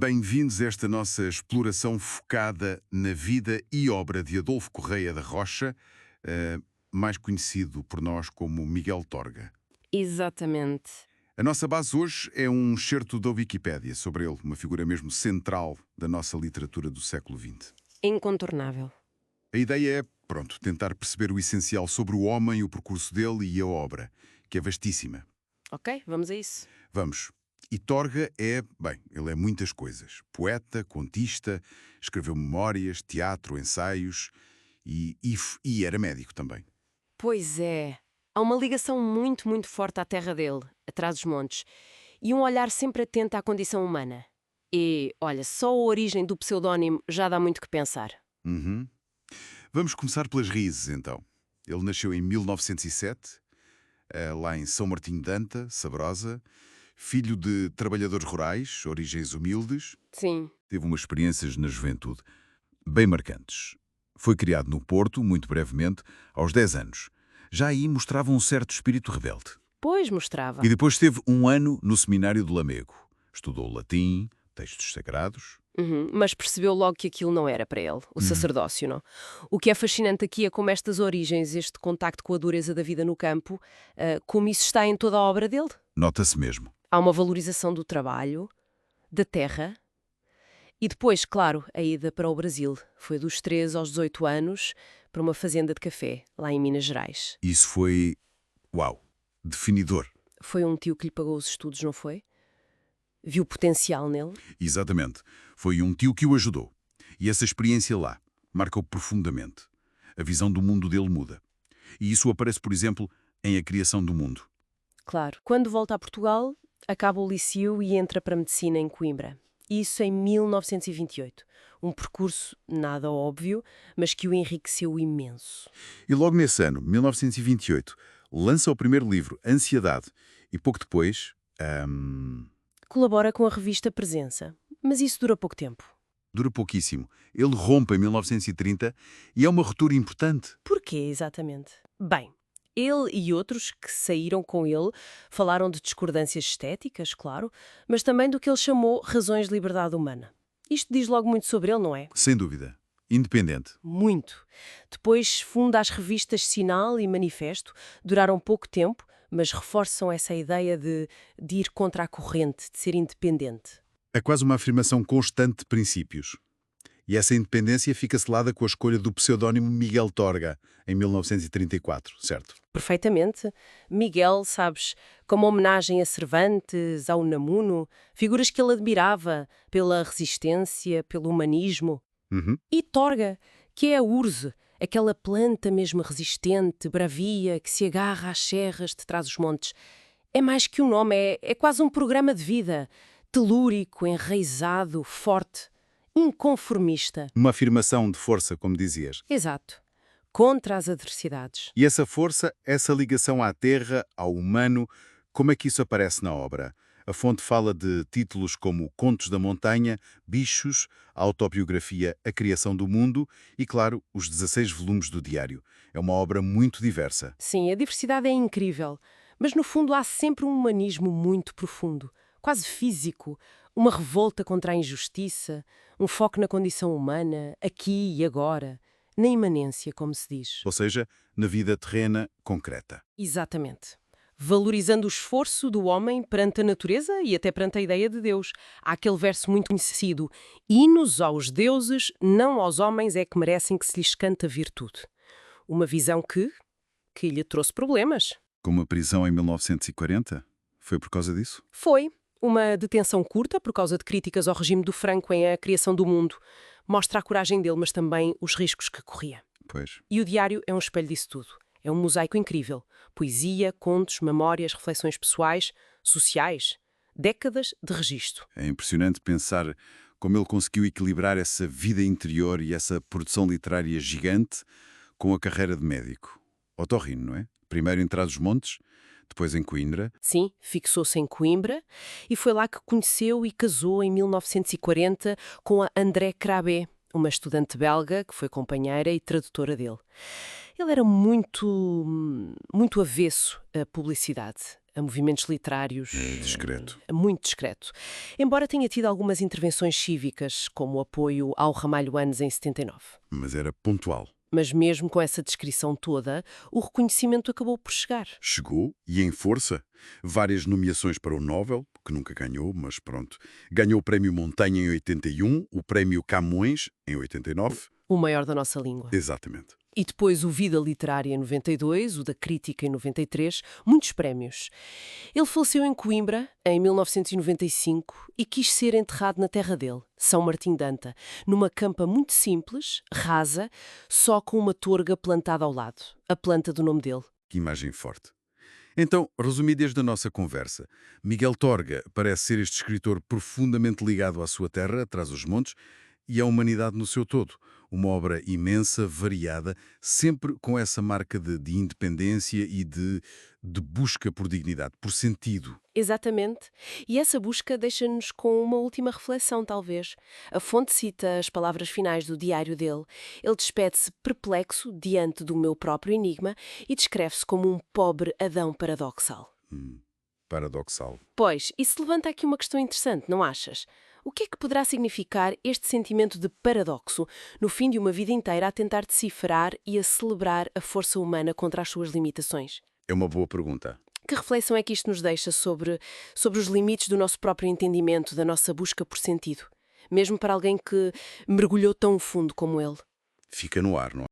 Bem-vindos a esta nossa exploração focada na vida e obra de Adolfo Correia da Rocha, mais conhecido por nós como Miguel Torga. Exatamente. A nossa base hoje é um excerto da Wikipédia sobre ele, uma figura mesmo central da nossa literatura do século XX. Incontornável. A ideia é, tentar perceber o essencial sobre o homem, o percurso dele e a obra, que é vastíssima. Ok, vamos a isso. Vamos. E Torga ele é muitas coisas. Poeta, contista, escreveu memórias, teatro, ensaios e era médico também. Pois é. Há uma ligação muito, muito forte à terra dele, atrás dos montes, e um olhar sempre atento à condição humana. E, olha, só a origem do pseudónimo já dá muito que pensar. Uhum. Vamos começar pelas raízes, então. Ele nasceu em 1907, lá em São Martinho de Anta, Sabrosa, filho de trabalhadores rurais, origens humildes. Sim. Teve umas experiências na juventude bem marcantes. Foi criado no Porto, muito brevemente, aos 10 anos. Já aí mostrava um certo espírito rebelde. Pois mostrava. E depois teve um ano no seminário de Lamego. Estudou latim, textos sagrados. Mas percebeu logo que aquilo não era para ele, o sacerdócio, não? O que é fascinante aqui é como estas origens, este contacto com a dureza da vida no campo, como isso está em toda a obra dele. Nota-se mesmo. Há uma valorização do trabalho, da terra. E depois, claro, a ida para o Brasil. Foi dos 13 aos 18 anos para uma fazenda de café, lá em Minas Gerais. Isso foi, definidor. Foi um tio que lhe pagou os estudos, não foi? Viu potencial nele? Exatamente. Foi um tio que o ajudou. E essa experiência lá marcou profundamente. A visão do mundo dele muda. E isso aparece, por exemplo, em A Criação do Mundo. Claro. Quando volta a Portugal, acaba o liceu e entra para a medicina em Coimbra. Isso em 1928. Um percurso nada óbvio, mas que o enriqueceu imenso. E logo nesse ano, 1928, lança o primeiro livro, Ansiedade. E pouco depois... Colabora com a revista Presença, mas isso dura pouco tempo. Dura pouquíssimo. Ele rompe em 1930 e é uma ruptura importante. Porquê, exatamente? Bem, ele e outros que saíram com ele falaram de discordâncias estéticas, claro, mas também do que ele chamou razões de liberdade humana. Isto diz logo muito sobre ele, não é? Sem dúvida. Independente. Muito. Depois funda as revistas Sinal e Manifesto, duraram pouco tempo, mas reforçam essa ideia de ir contra a corrente, de ser independente. É quase uma afirmação constante de princípios. E essa independência fica selada com a escolha do pseudónimo Miguel Torga, em 1934, certo? Perfeitamente. Miguel, sabes, como homenagem a Cervantes, ao Unamuno, figuras que ele admirava pela resistência, pelo humanismo. Uhum. E Torga, que é a urze, aquela planta mesmo resistente, bravia, que se agarra às serras de trás dos montes. É mais que um nome, é quase um programa de vida, telúrico, enraizado, forte, inconformista. Uma afirmação de força, como dizias. Exato. Contra as adversidades. E essa força, essa ligação à terra, ao humano, como é que isso aparece na obra? A fonte fala de títulos como Contos da Montanha, Bichos, a autobiografia A Criação do Mundo e, claro, os 16 volumes do diário. É uma obra muito diversa. Sim, a diversidade é incrível, mas no fundo há sempre um humanismo muito profundo, quase físico, uma revolta contra a injustiça, um foco na condição humana, aqui e agora, na imanência, como se diz. Ou seja, na vida terrena, concreta. Exatamente. Valorizando o esforço do homem perante a natureza e até perante a ideia de Deus. Há aquele verso muito conhecido: hinos aos deuses, não aos homens é que merecem que se lhes cante a virtude. Uma visão que lhe trouxe problemas. Como a prisão em 1940? Foi por causa disso? Foi uma detenção curta por causa de críticas ao regime do Franco em A Criação do Mundo. Mostra a coragem dele, mas também os riscos que corria. Pois. E o diário é um espelho disso tudo. É um mosaico incrível. Poesia, contos, memórias, reflexões pessoais, sociais. Décadas de registro. É impressionante pensar como ele conseguiu equilibrar essa vida interior e essa produção literária gigante com a carreira de médico. Otorrino, não é? Primeiro em Trás-os-Montes, depois em Coimbra. Sim, fixou-se em Coimbra e foi lá que conheceu e casou em 1940 com a André Crabé, uma estudante belga que foi companheira e tradutora dele. Ele era muito avesso à publicidade. a movimentos literários. É discreto. Muito discreto. Embora tenha tido algumas intervenções cívicas, como o apoio ao Ramalho Anos em 79. Mas era pontual. Mas mesmo com essa descrição toda, o reconhecimento acabou por chegar. Chegou e em força. Várias nomeações para o Nobel, que nunca ganhou, mas pronto. Ganhou o Prémio Montanha em 81, o Prémio Camões em 89. O maior da nossa língua. Exatamente. E depois o Vida Literária em 92, o da Crítica em 93, muitos prémios. Ele faleceu em Coimbra, em 1995, e quis ser enterrado na terra dele, São Martim de Anta, numa campa muito simples, rasa, só com uma torga plantada ao lado, a planta do nome dele. Que imagem forte. Então, resumi desde a nossa conversa. Miguel Torga parece ser este escritor profundamente ligado à sua terra, atrás dos montes, e à humanidade no seu todo. Uma obra imensa, variada, sempre com essa marca de independência e de busca por dignidade, por sentido. Exatamente. E essa busca deixa-nos com uma última reflexão, talvez. A fonte cita as palavras finais do diário dele. Ele despede-se perplexo diante do meu próprio enigma e descreve-se como um pobre Adão paradoxal. Paradoxal. Pois, isso levanta aqui uma questão interessante, não achas? O que é que poderá significar este sentimento de paradoxo no fim de uma vida inteira a tentar decifrar e a celebrar a força humana contra as suas limitações? É uma boa pergunta. Que reflexão é que isto nos deixa sobre os limites do nosso próprio entendimento, da nossa busca por sentido? Mesmo para alguém que mergulhou tão fundo como ele. Fica no ar, não é?